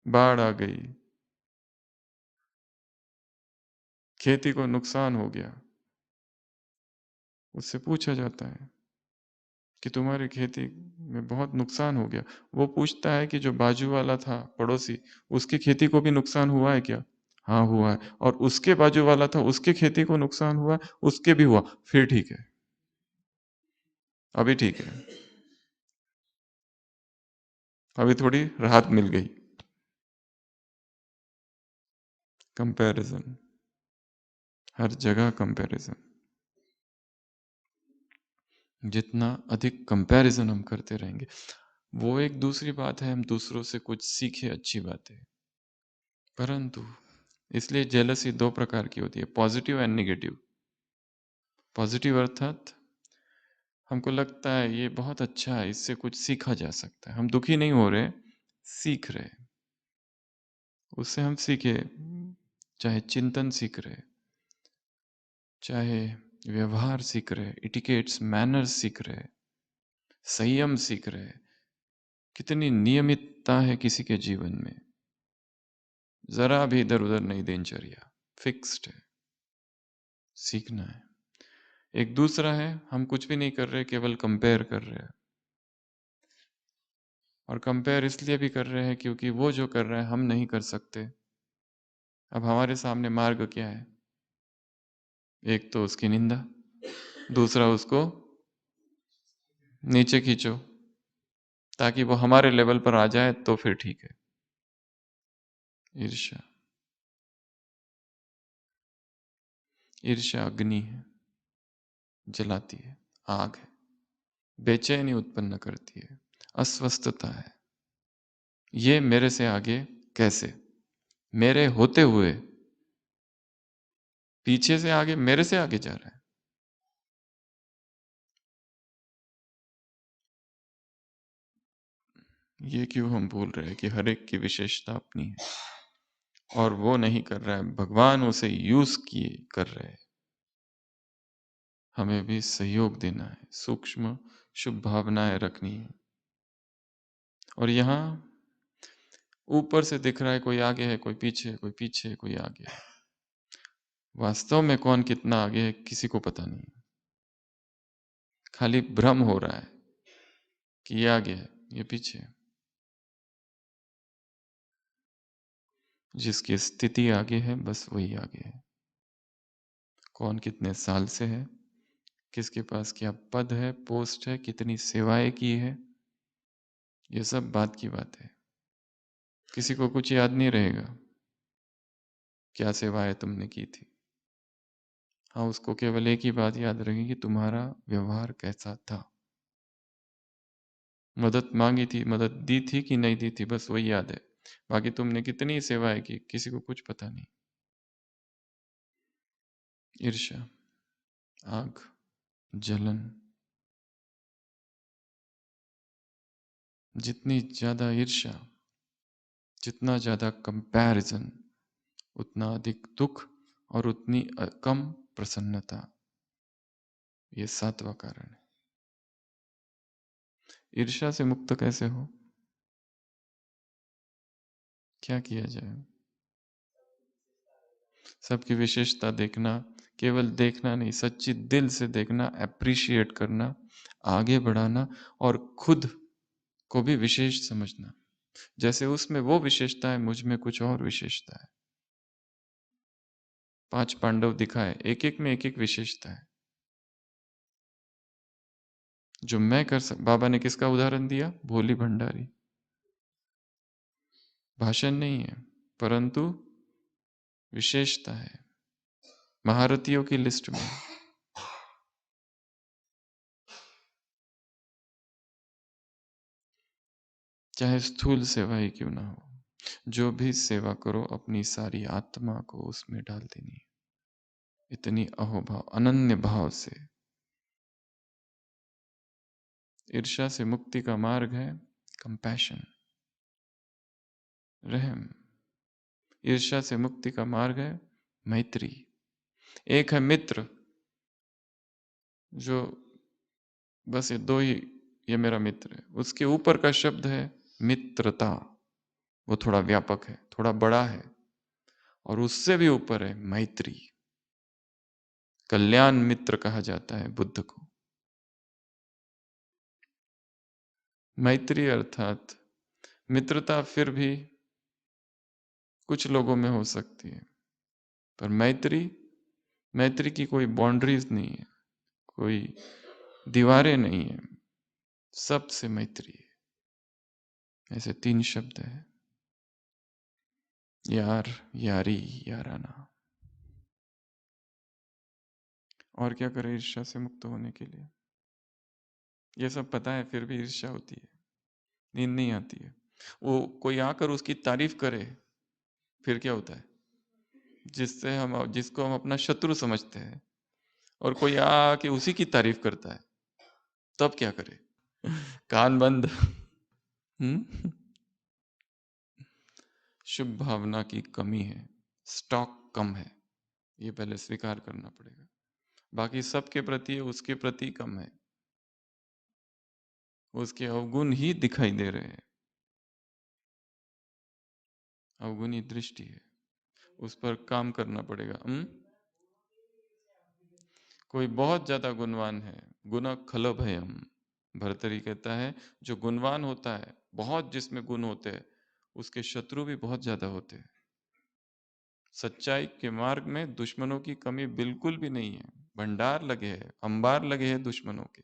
बाढ़ आ गई, खेती को नुकसान हो गया, उससे पूछा जाता है कि तुम्हारी खेती में बहुत नुकसान हो गया। वो पूछता है कि जो बाजू वाला था पड़ोसी, उसकी खेती को भी नुकसान हुआ है क्या? हाँ हुआ है। और उसके बाजू वाला था, उसके खेती को नुकसान हुआ, उसके भी हुआ, फिर ठीक है, अभी ठीक है, अभी थोड़ी राहत मिल गई। कंपैरिजन, हर जगह कंपैरिजन। जितना अधिक कंपैरिजन हम करते रहेंगे, वो एक दूसरी बात है, हम दूसरों से कुछ सीखे, अच्छी बात है। परंतु इसलिए जेलसी दो प्रकार की होती है, पॉजिटिव एंड निगेटिव। पॉजिटिव अर्थात हमको लगता है ये बहुत अच्छा है, इससे कुछ सीखा जा सकता है, हम दुखी नहीं हो रहे, सीख रहे, उससे हम सीखे, चाहे चिंतन सीख रहे, चाहे व्यवहार सीख रहे, इटिकेट्स, मैनर्स सीख रहे, संयम सीख रहे, कितनी नियमितता है किसी के जीवन में, जरा भी इधर उधर नहीं दिनचर्या, फिक्स्ड है, सीखना है। एक दूसरा है, हम कुछ भी नहीं कर रहे, केवल कंपेयर कर रहे हैं। और कंपेयर इसलिए भी कर रहे हैं क्योंकि वो जो कर रहे हैं हम नहीं कर सकते। अब हमारे सामने मार्ग क्या है? एक तो उसकी निंदा, दूसरा उसको नीचे खींचो ताकि वो हमारे लेवल पर आ जाए, तो फिर ठीक है। ईर्ष्या, ईर्ष्या अग्नि है, जलाती है, आग है, बेचैनी उत्पन्न करती है, अस्वस्थता है। ये मेरे से आगे कैसे, मेरे होते हुए पीछे से आगे, मेरे से आगे जा रहा है। ये क्यों हम भूल रहे हैं कि हर एक की विशेषता अपनी है, और वो नहीं कर रहा है, भगवान उसे यूज किए कर रहे हैं। हमें भी सहयोग देना है, सूक्ष्म शुभ भावनाएं रखनी है। और यहाँ ऊपर से दिख रहा है कोई आगे है, कोई पीछे है, कोई पीछे है, कोई आगे है। वास्तव में कौन कितना आगे है किसी को पता नहीं, खाली भ्रम हो रहा है कि ये आगे है, ये पीछे है। जिसकी स्थिति आगे है बस वही आगे है। कौन कितने साल से है, किसके पास क्या पद है, पोस्ट है, कितनी सेवाएं की है, ये सब बात की बात है। किसी को कुछ याद नहीं रहेगा क्या सेवाएं तुमने की थी। हाँ, उसको केवल एक ही बात याद रहेगी, तुम्हारा व्यवहार कैसा था, मदद मांगी थी, मदद दी थी कि नहीं दी थी, बस वही याद है। बाकी तुमने कितनी सेवाएं की किसी को कुछ पता नहीं। ईर्ष्या, आग, जलन, जितनी ज्यादा ईर्ष्या, जितना ज्यादा कंपैरिजन, उतना अधिक दुख और उतनी कम प्रसन्नता। ये सातवां कारण है। ईर्ष्या से मुक्त कैसे हो, क्या किया जाए? सबकी विशेषता देखना, केवल देखना नहीं, सच्ची दिल से देखना, अप्रिशिएट करना, आगे बढ़ाना, और खुद को भी विशेष समझना। जैसे उसमें वो विशेषता है, मुझ में कुछ और विशेषता है। 5 पांडव दिखाए, एक एक में एक एक विशेषता है जो मैं कर सक। बाबा ने किसका उदाहरण दिया? भोली भंडारी। भाषण नहीं है, परंतु विशेषता है महारथियों की लिस्ट में। चाहे स्थूल सेवा ही क्यों ना हो, जो भी सेवा करो अपनी सारी आत्मा को उसमें डाल देनी है, इतनी अहोभाव, अनन्य भाव से। ईर्ष्या से मुक्ति का मार्ग है कंपैशन, रहम। ईर्ष्या से मुक्ति का मार्ग है मैत्री। एक है मित्र, जो बस ये दो ही, ये मेरा मित्र है। उसके ऊपर का शब्द है मित्रता, वो थोड़ा व्यापक है, थोड़ा बड़ा है। और उससे भी ऊपर है मैत्री, कल्याण मित्र कहा जाता है बुद्ध को। मैत्री अर्थात मित्रता फिर भी कुछ लोगों में हो सकती है, पर मैत्री, मैत्री की कोई बाउंड्रीज नहीं है, कोई दीवारें नहीं है, सबसे मैत्री है। ऐसे 3 शब्द है, यार, यारी, याराना। और क्या करें ईर्ष्या से मुक्त होने के लिए? ये सब पता है फिर भी ईर्ष्या होती है, नींद नहीं आती है। वो कोई आकर उसकी तारीफ करे, फिर क्या होता है? जिसको हम अपना शत्रु समझते हैं, और कोई आके उसी की तारीफ करता है, तब क्या करे? कान बंद। हम्म। शुभ भावना की कमी है, स्टॉक कम है, ये पहले स्वीकार करना पड़ेगा। बाकी सबके प्रति है, उसके प्रति कम है, उसके अवगुण ही दिखाई दे रहे हैं, अवगुणी दृष्टि है, उस पर काम करना पड़ेगा। कोई बहुत ज्यादा गुणवान है, गुण खल भयम, भर्तरी कहता है जो गुणवान होता है, बहुत जिसमें गुण होते हैं, उसके शत्रु भी बहुत ज्यादा होते हैं। सच्चाई के मार्ग में दुश्मनों की कमी बिल्कुल भी नहीं है, भंडार लगे हैं, अंबार लगे हैं दुश्मनों के।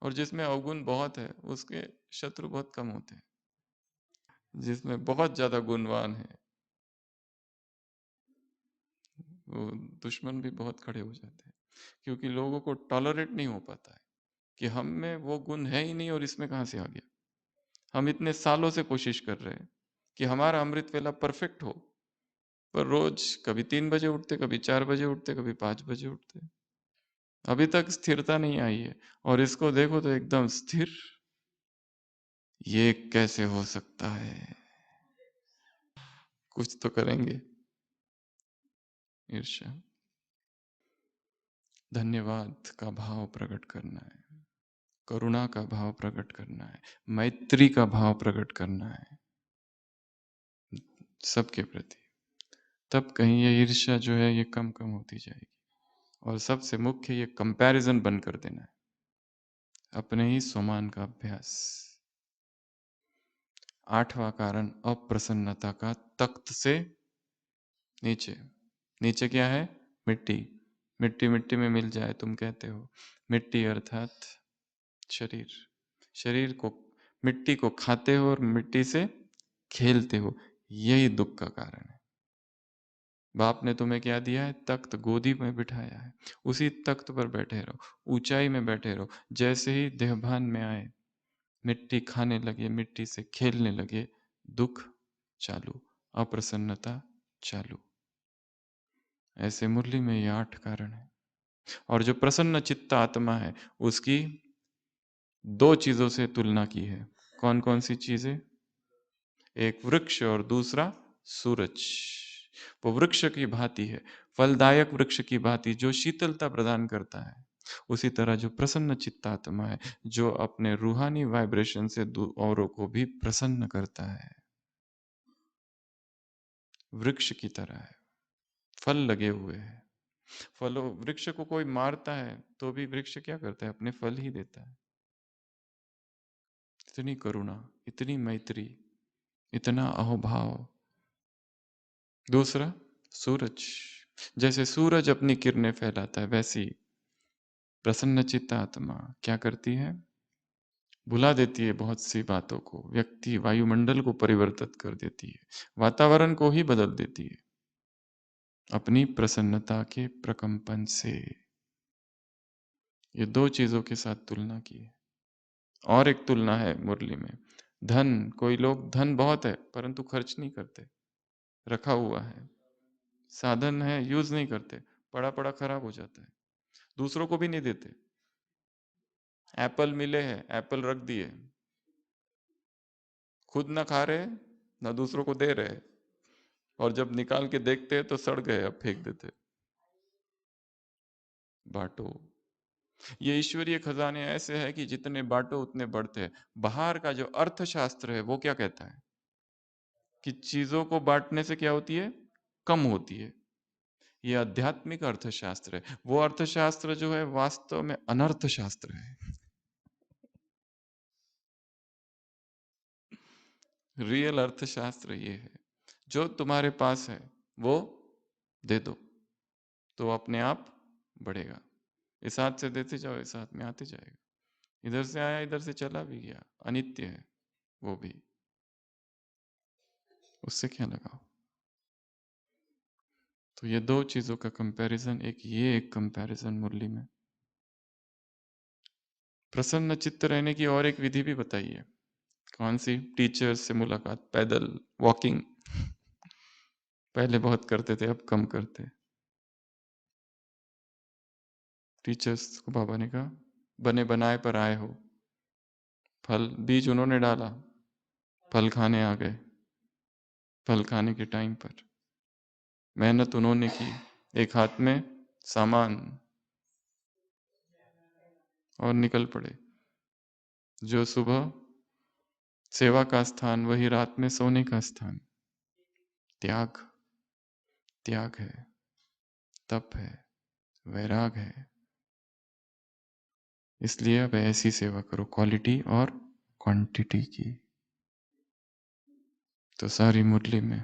और जिसमें अवगुण बहुत है, उसके शत्रु बहुत कम होते हैं। जिसमें बहुत ज्यादा गुणवान है, वो दुश्मन भी बहुत खड़े हो जाते हैं, क्योंकि लोगों को टॉलरेट नहीं हो पाता है कि हम में वो गुण है ही नहीं और इसमें कहां से आ गया। हम इतने सालों से कोशिश कर रहे हैं कि हमारा अमृत वेला परफेक्ट हो, पर रोज कभी 3 बजे उठते, कभी 4 बजे उठते, कभी 5 बजे उठते, अभी तक स्थिरता नहीं आई है। और इसको देखो तो एकदम स्थिर, ये कैसे हो सकता है? कुछ तो करेंगे। ईर्ष्या, धन्यवाद का भाव प्रकट करना है, करुणा का भाव प्रकट करना है, मैत्री का भाव प्रकट करना है सबके प्रति। तब कहीं ये ईर्ष्या जो है ये कम कम होती जाएगी। और सबसे मुख्य ये कंपैरिजन बंद कर देना है, अपने ही स्वमान का अभ्यास। 8वां कारण अप्रसन्नता का तख्त से नीचे। नीचे क्या है? मिट्टी। मिट्टी मिट्टी में मिल जाए तुम कहते हो। मिट्टी अर्थात शरीर। शरीर को, मिट्टी को खाते हो और मिट्टी से खेलते हो, यही दुख का कारण है। बाप ने तुम्हें क्या दिया है? तख्त, गोदी में बिठाया है, उसी तख्त पर बैठे रहो, ऊंचाई में बैठे रहो। जैसे ही देहभान में आए, मिट्टी खाने लगे, मिट्टी से खेलने लगे, दुख चालू, अप्रसन्नता चालू। ऐसे मुरली में ये 8 कारण है। और जो प्रसन्न चित्त आत्मा है, उसकी 2 चीजों से तुलना की है। कौन कौन सी चीजें? एक वृक्ष और दूसरा सूरज। वो वृक्ष की भांति है, फलदायक वृक्ष की भांति, जो शीतलता प्रदान करता है। उसी तरह जो प्रसन्न चित्तात्मा है, जो अपने रूहानी वाइब्रेशन से औरों को भी प्रसन्न करता है, वृक्ष की तरह है, फल लगे हुए हैं। फलों, वृक्ष को कोई मारता है तो भी वृक्ष क्या करता है? अपने फल ही देता है। इतनी करुणा, इतनी मैत्री, इतना अहोभाव। दूसरा सूरज। जैसे सूरज अपनी किरणें फैलाता है, वैसी प्रसन्नचित्त आत्मा क्या करती है? भुला देती है बहुत सी बातों को। व्यक्ति वायुमंडल को परिवर्तित कर देती है, वातावरण को ही बदल देती है अपनी प्रसन्नता के प्रकंपन से। ये 2 चीजों के साथ तुलना की है। और एक तुलना है मुरली में, धन। कोई लोग धन बहुत है परंतु खर्च नहीं करते, रखा हुआ है, साधन है, यूज नहीं करते, पड़ा पड़ा खराब हो जाता है, दूसरों को भी नहीं देते। एप्पल मिले हैं, एप्पल रख दिए, खुद ना खा रहे ना दूसरों को दे रहे, और जब निकाल के देखते हैं तो सड़ गए, अब फेंक देते। बांटो। ये ईश्वरीय खजाने ऐसे है कि जितने बांटो उतने बढ़ते हैं। बाहर का जो अर्थशास्त्र है वो क्या कहता है कि चीजों को बांटने से क्या होती है? कम होती है। ये आध्यात्मिक अर्थशास्त्र है। वो अर्थशास्त्र जो है वास्तव में अनर्थ शास्त्र है। रियल अर्थशास्त्र ये है, जो तुम्हारे पास है वो दे दो तो अपने आप बढ़ेगा। इस हाथ से देते जाओ, इस हाथ में आते जाएगा। इधर से आया इधर से चला भी गया, अनित्य है वो भी, उससे क्या लगाओ। तो ये 2 चीजों का कंपैरिजन, एक ये, एक कंपैरिजन मुरली में। प्रसन्न चित्त रहने की और एक विधि भी बताइए। कौन सी? टीचर्स से मुलाकात, पैदल वॉकिंग। पहले बहुत करते थे, अब कम करते। टीचर्स को बाबा ने कहा बने बनाए पर आए हो, फल बीज उन्होंने डाला, फल खाने आ गए। फल खाने के टाइम पर मेहनत उन्होंने की, एक हाथ में सामान और निकल पड़े। जो सुबह सेवा का स्थान वही रात में सोने का स्थान। त्याग, त्याग है, तप है, वैराग है। इसलिए अब ऐसी सेवा करो, क्वालिटी और क्वांटिटी की। तो सारी मुरली में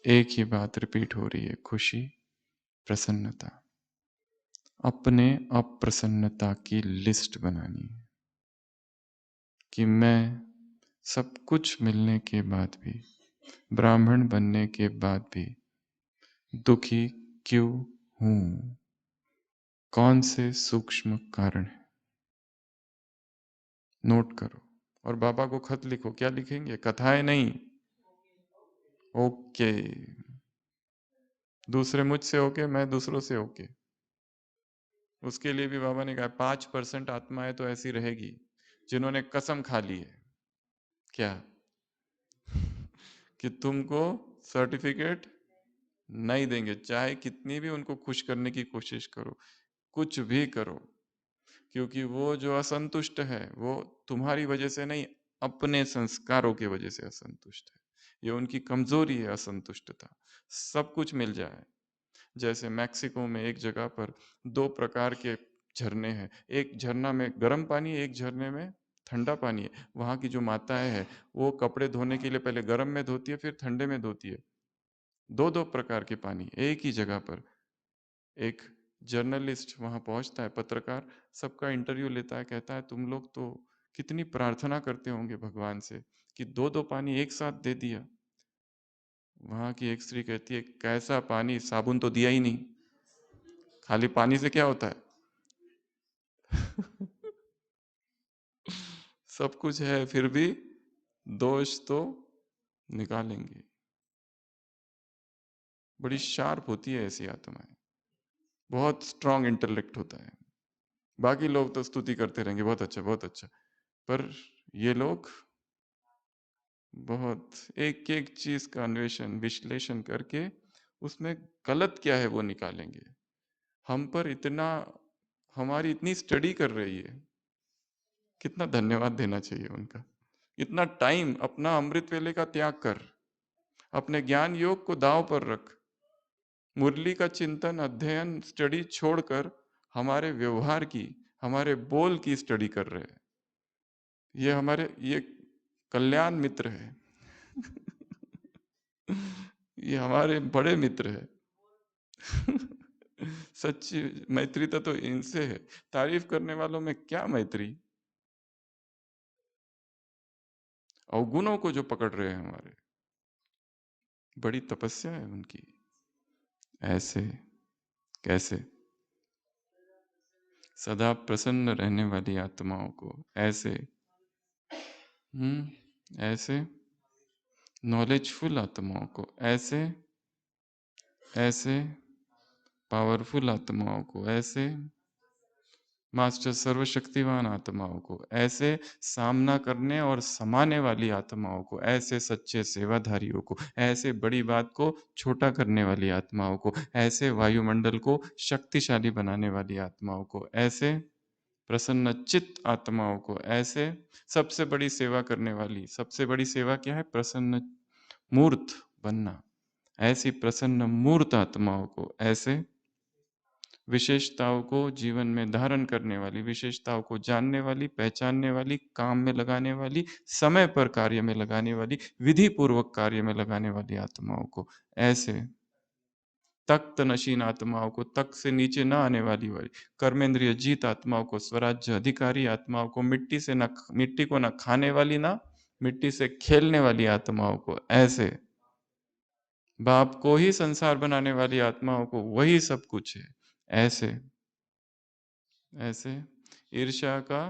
एक ही बात रिपीट हो रही है, खुशी, प्रसन्नता। अपने अप्रसन्नता की लिस्ट बनानी है कि मैं सब कुछ मिलने के बाद भी, ब्राह्मण बनने के बाद भी दुखी क्यों हूं? कौन से सूक्ष्म कारण है? नोट करो और बाबा को खत लिखो। क्या लिखेंगे? कथाएं नहीं, ओके। दूसरे मुझसे होके, मैं दूसरों से होके। उसके लिए भी बाबा ने कहा 5% आत्माएं तो ऐसी रहेगी जिन्होंने कसम खा ली है। क्या? कि तुमको सर्टिफिकेट नहीं देंगे, चाहे कितनी भी उनको खुश करने की कोशिश करो, कुछ भी करो, क्योंकि वो जो असंतुष्ट है वो तुम्हारी वजह से नहीं, अपने संस्कारों की वजह से असंतुष्ट है। ये उनकी कमजोरी है, असंतुष्टता। सब कुछ मिल जाए। जैसे मैक्सिको में एक जगह पर 2 प्रकार के झरने हैं। एक झरना में गर्म पानी है, एक झरने में ठंडा पानी है। वहाँ की जो माताएं हैं वो कपड़े धोने के लिए पहले गर्म में धोती है, फिर ठंडे में धोती है। 2-2 प्रकार के पानी एक ही जगह पर। एक जर्नलिस्ट वहां पहुंचता है, पत्रकार, सबका इंटरव्यू लेता है, कहता है तुम लोग तो कितनी प्रार्थना करते होंगे भगवान से कि 2-2 पानी एक साथ दे दिया। वहां की एक स्त्री कहती है, कैसा पानी, साबुन तो दिया ही नहीं, खाली पानी से क्या होता है? सब कुछ है फिर भी दोष तो निकालेंगे। बड़ी शार्प होती है ऐसी आत्माएं, बहुत स्ट्रांग इंटेलेक्ट होता है। बाकी लोग तो स्तुति करते रहेंगे, बहुत अच्छा बहुत अच्छा, पर ये लोग बहुत एक एक चीज का अन्वेषण विश्लेषण करके उसमें गलत क्या है वो निकालेंगे। हम पर इतना, हमारी इतनी स्टडी कर रही है, कितना धन्यवाद देना चाहिए उनका। इतना टाइम अपना अमृत वेले का त्याग कर, अपने ज्ञान योग को दांव पर रख, मुरली का चिंतन अध्ययन स्टडी छोड़कर हमारे व्यवहार की, हमारे बोल की स्टडी कर रहे हैं। ये हमारे ये कल्याण मित्र है। ये हमारे बड़े मित्र है। सच्ची मैत्रीता तो इनसे है। तारीफ करने वालों में क्या मैत्री, अवगुणों को जो पकड़ रहे हैं हमारे, बड़ी तपस्या है उनकी। ऐसे कैसे? सदा प्रसन्न रहने वाली आत्माओं को ऐसे, ऐसे नॉलेजफुल आत्माओं को ऐसे, ऐसे पावरफुल आत्माओं को ऐसे, मास्टर सर्वशक्तिवान आत्माओं को ऐसे, सामना करने और समाने वाली आत्माओं को ऐसे, सच्चे सेवाधारियों को ऐसे, बड़ी बात को छोटा करने वाली आत्माओं को ऐसे, वायुमंडल को शक्तिशाली बनाने वाली आत्माओं को ऐसे, प्रसन्न चित्त आत्माओं को ऐसे, सबसे बड़ी सेवा करने वाली, सबसे बड़ी सेवा क्या है? प्रसन्न मूर्त बनना। ऐसी प्रसन्न मूर्त आत्माओं को ऐसे, विशेषताओं को जीवन में धारण करने वाली, विशेषताओं को जानने वाली, पहचानने वाली, काम में लगाने वाली, समय पर कार्य में लगाने वाली, विधि पूर्वक कार्य में लगाने वाली आत्माओं को ऐसे, तख्त नशीन आत्माओं को, तख्त से नीचे न आने वाली कर्मेंद्रिय जीत आत्माओं को, स्वराज्य अधिकारी आत्माओं को, मिट्टी को न खाने वाली, ना मिट्टी से खेलने वाली आत्माओं को ऐसे, बाप को ही संसार बनाने वाली आत्माओं को, वही सब कुछ है ऐसे, ऐसे ईर्ष्या का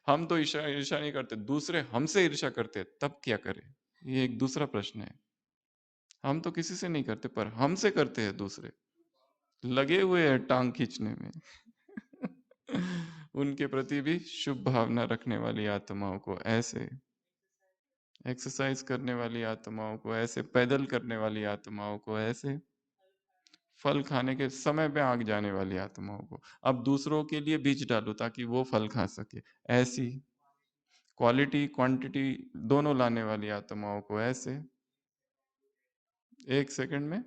हम तो ईर्ष्या ईर्ष्या नहीं करते, दूसरे हमसे ईर्ष्या करते हैं, तब क्या करें? ये एक दूसरा प्रश्न है। हम तो किसी से नहीं करते, पर हमसे करते हैं दूसरे, लगे हुए हैं टांग खींचने में। उनके प्रति भी शुभ भावना रखने वाली आत्माओं को ऐसे, एक्सरसाइज करने वाली आत्माओं को ऐसे, पैदल करने वाली आत्माओं को ऐसे, फल खाने के समय पे आग जाने वाली आत्माओं को। अब दूसरों के लिए बीज डालो ताकि वो फल खा सके। ऐसी क्वालिटी क्वांटिटी दोनों लाने वाली आत्माओं को। ऐसे 1 सेकंड में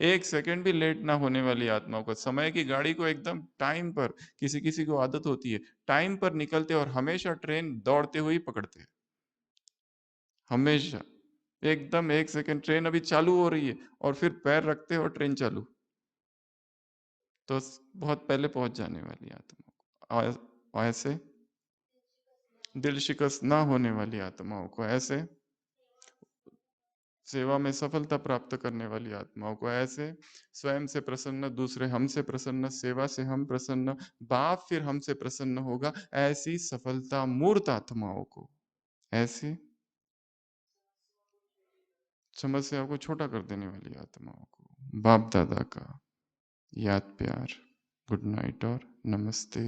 1 सेकंड भी लेट ना होने वाली आत्माओं को। समय की गाड़ी को एकदम टाइम पर, किसी किसी को आदत होती है टाइम पर निकलते और हमेशा ट्रेन दौड़ते हुए ही पकड़ते हैं, हमेशा। एकदम 1 सेकंड, ट्रेन अभी चालू हो रही है और फिर पैर रखते और ट्रेन चालू, तो बहुत पहले पहुंच जाने वाली आत्माओं को। और ऐसे दिल शिकस्त ना होने वाली आत्माओं को। ऐसे सेवा में सफलता प्राप्त करने वाली आत्माओं को। ऐसे स्वयं से प्रसन्न, दूसरे हमसे प्रसन्न, सेवा से हम प्रसन्न, बाप फिर हमसे प्रसन्न होगा, ऐसी सफलता मूर्त आत्माओं को। ऐसी समस्या को छोटा कर देने वाली आत्माओं को। बाप दादा का याद प्यार, गुड नाइट और नमस्ते।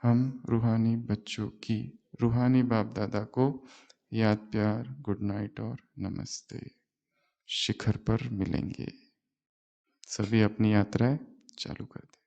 हम रूहानी बच्चों की रूहानी बाप दादा को याद प्यार, गुड नाइट और नमस्ते। शिखर पर मिलेंगे। सभी अपनी यात्राएं चालू कर दें।